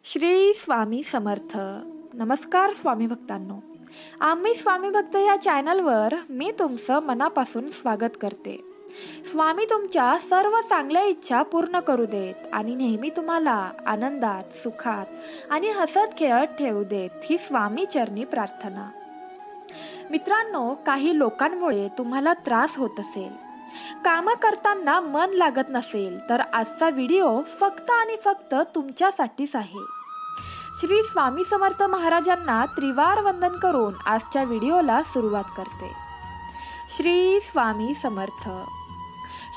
श्री स्वामी समर्थ. नमस्कार स्वामी भक्तांनो. आम्ही स्वामी भक्त या चॅनलवर मी तुमचं मनापासून स्वागत करते. स्वामी तुमच्या सर्व चांगल्या इच्छा पूर्ण करू देत आणि नेहमी तुम्हाला आनंदात, सुखात आणि हसत खेळत ठेवू देत ही स्वामी चरणी प्रार्थना. मित्रांनो, काही लोकांमुळे तुम्हाला त्रास होत असेल, काम करताना मन लागत नसेल, तर आजचा व्हिडिओ फक्त आणि फक्त तुमच्यासाठीच आहे. श्री स्वामी समर्थ महाराजांना त्रिवार वंदन करून आजच्या व्हिडिओला सुरुवात करते. श्री स्वामी समर्थ.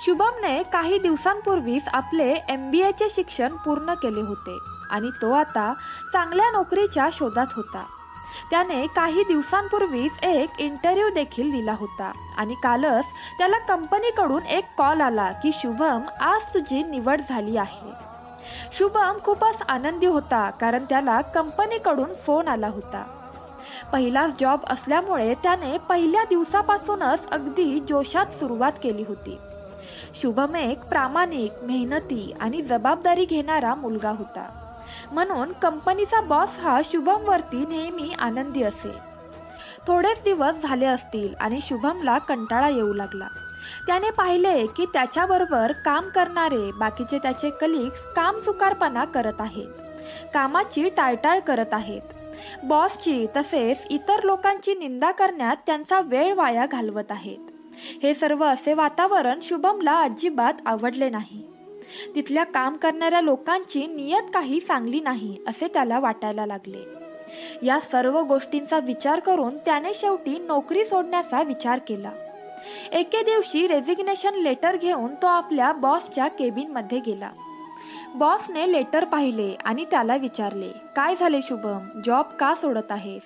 शुभमने काही दिवसांपूर्वीच आपले MBA चे शिक्षण पूर्ण केले होते आणि तो आता चांगल्या नोकरीच्या शोधात होता. त्याने काही दिवसांपूर्वीच एक इंटरव्ह्यू देखील दिला होता आणि कालच त्याला कंपनीकडून एक कॉल आला की शुभम, आज तुझी निवड झाली आहे. शुभम खूपच आनंदी होता कारण त्याला कंपनीकडून फोन आला होता. पहिलाच जॉब असल्यामुळे त्याने पहिल्या दिवसापासूनच अगदी जोशात सुरुवात केली होती. शुभम एक प्रामाणिक, मेहनती आणि जबाबदारी घेणारा मुलगा होता, म्हणून कंपनीचा बॉस हा शुभमवरती नेहमी आनंदी असे. थोडेच दिवस झाले असतील आणि शुभमला कंटाळा येऊ लागला. त्याने पाहिले की त्याच्याबरोबर काम करणारे बाकीचे त्याचे कलिग्स कामचुकारपणा करत आहेत, कामाची टाळटाळ करत आहेत, बॉसची तसेच इतर लोकांची निंदा करण्यात त्यांचा वेळ वाया घालवत आहेत. हे सर्व असे वातावरण शुभमला अजिबात आवडले नाही. तिथल्या काम करणाऱ्या लोकांची नियत काही चांगली नाही असे त्याला वाटायला लागले. या सर्व गोष्टींचा विचार करून त्याने शेवटी नोकरी सोडण्याचा विचार केला. एके दिवशी रेजिग्नेशन लेटर घेऊन तो आपल्या बॉसच्या केबिन मध्ये गेला. बॉसने लेटर पाहिले आणि त्याला विचारले, काय झाले शुभम, जॉब का सोडत आहेस?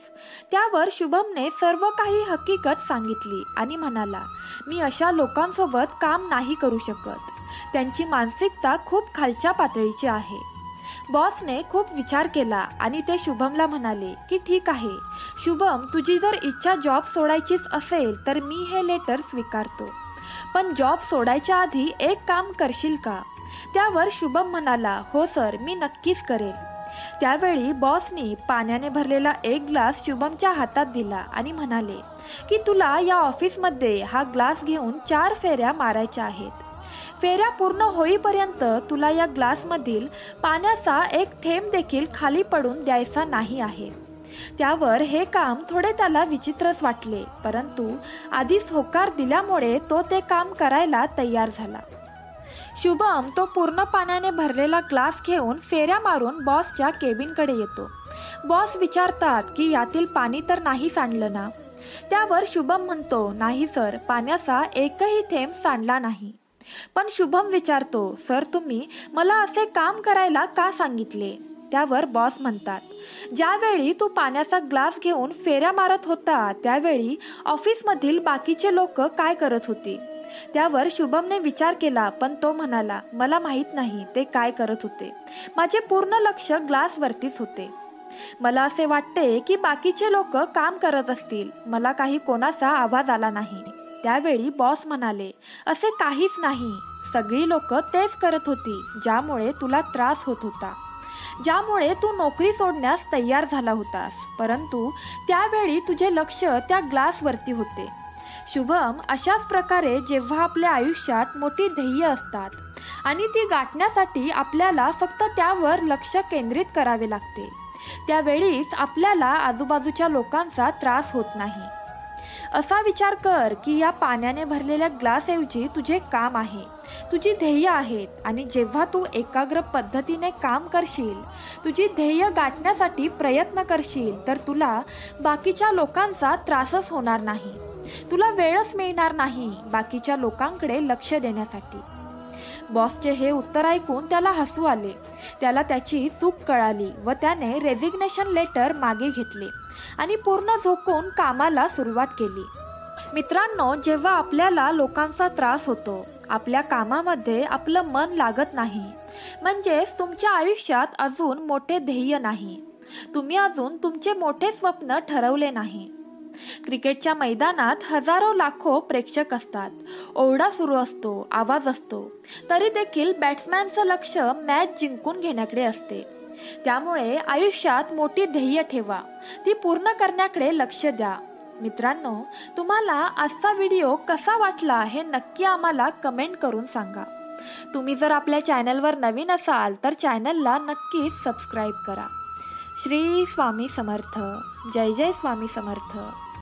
त्यावर शुभमने सर्व काही हकीकत सांगितली आणि म्हणाला, मी अशा लोकांसोबत काम नाही करू शकत. त्यांची मानसिकता खूप खालच्या पातळीची आहे. बॉसने खूप विचार केला आणि ते शुभमला म्हणाले की ठीक आहे शुभम, तुझी जर इच्छा जॉब सोडायचीच असेल तर मी हे लेटर स्वीकारतो, पण जॉब सोडायच्या आधी एक काम करशील का? त्यावर शुभम म्हणाला, हो सर, मी नक्कीच करेल. त्यावेळी बॉसनी पाण्याने भरलेला एक ग्लास शुभमच्या हातात दिला आणि म्हणाले की तुला या ऑफिसमध्ये हा ग्लास घेऊन 4 फेऱ्या मारायच्या आहेत. फेऱ्या पूर्ण होईपर्यंत तुला या ग्लासमधील पाण्याचा एक थेंब देखील खाली पडून द्यायचा नाही आहे. त्यावर हे काम थोडे त्याला विचित्रच वाटले, परंतु आधीच होकार दिल्यामुळे तो ते काम करायला तयार झाला. शुभम तो पूर्ण पाण्याने भरलेला ग्लास घेऊन फेऱ्या मारून बॉसच्या केबिनकडे येतो. बॉस विचारतात की यातील पाणी तर नाही सांडलं ना? त्यावर शुभम म्हणतो, नाही सर, पाण्याचा एकही थेंब सांडला नाही. पण शुभम विचारतो, सर, तुम्ही मला असे काम करायला का सांगितले? त्यावर बॉस म्हणतात, ज्यावेळी तू पाण्याचा ग्लास घेऊन फेऱ्या मारत होता त्यावेळी ऑफिसमधील बाकीचे लोक काय करत होते? त्यावर शुभमने विचार केला, पण तो म्हणाला, मला माहित नाही ते काय करत होते. माझे पूर्ण लक्ष ग्लासवरतीच होते. मला असे वाटते की बाकीचे लोक काम करत असतील, मला काही कोणाचा आवाज आला नाही. त्यावेळी बॉस म्हणाले, असे काहीच नाही, सगळी लोक तेच करत होती ज्यामुळे तुला त्रास होत होता, ज्यामुळे तू नोकरी सोडण्यास तयार झाला होतास, परंतु त्यावेळी तुझे लक्ष त्या ग्लासवरती होते. शुभम, अशाच प्रकारे जेव्हा आपल्या आयुष्यात मोठी ध्येय असतात आणि ती गाठण्यासाठी आपल्याला फक्त त्यावर लक्ष केंद्रित करावे लागते, त्यावेळीच आपल्याला आजूबाजूच्या लोकांचा त्रास होत नाही. असा विचार कर की या पाण्याने भरलेल्या ग्लासऐवजी तुझे काम आहे, तुझी ध्येय आहेत आणि जेव्हा तू एकाग्र पद्धतीने काम करशील, तुझी ध्येय गाठण्यासाठी प्रयत्न करशील, तर तुला बाकीच्या लोकांचा त्रासच होणार नाही. तुला वेळच मिळणार नाही बाकीच्या लोकांकडे लक्ष देण्यासाठी. बॉसचे हे उत्तर ऐकून त्याला हसू आले. त्याला त्याची चूक कळाली व त्याने रेजिग्नेशन लेटर मागे घेतले आणि पूर्ण झोकून कामाला सुरुवात केली. मित्रांनो, जेव्हा आपल्याला लोकांचा त्रास होतो, आपल्या कामामध्ये आपलं मन लागत नाही, म्हणजेच तुमच्या आयुष्यात अजून मोठे ध्येय नाही, तुम्ही अजून तुमचे मोठे स्वप्न ठरवले नाही. क्रिकेटच्या मैदानात हजारो लाखो प्रेक्षक असतात, ओरडा सुरू असतो, आवाज असतो, तरी देखील बॅट्समॅनचं लक्ष मॅच जिंकून घेण्याकडे असते. त्यामुळे आयुष्यात मोठी ध्येय ठेवा, ती पूर्ण करण्याकडे लक्ष द्या. मित्रांनो, तुम्हाला आजचा व्हिडिओ कसा वाटला हे नक्की आम्हाला कमेंट करून सांगा. तुम्ही जर आपल्या चॅनलवर नवीन असाल तर चॅनलला नक्कीच सबस्क्राईब करा. श्री स्वामी समर्थ. जय जय स्वामी समर्थ.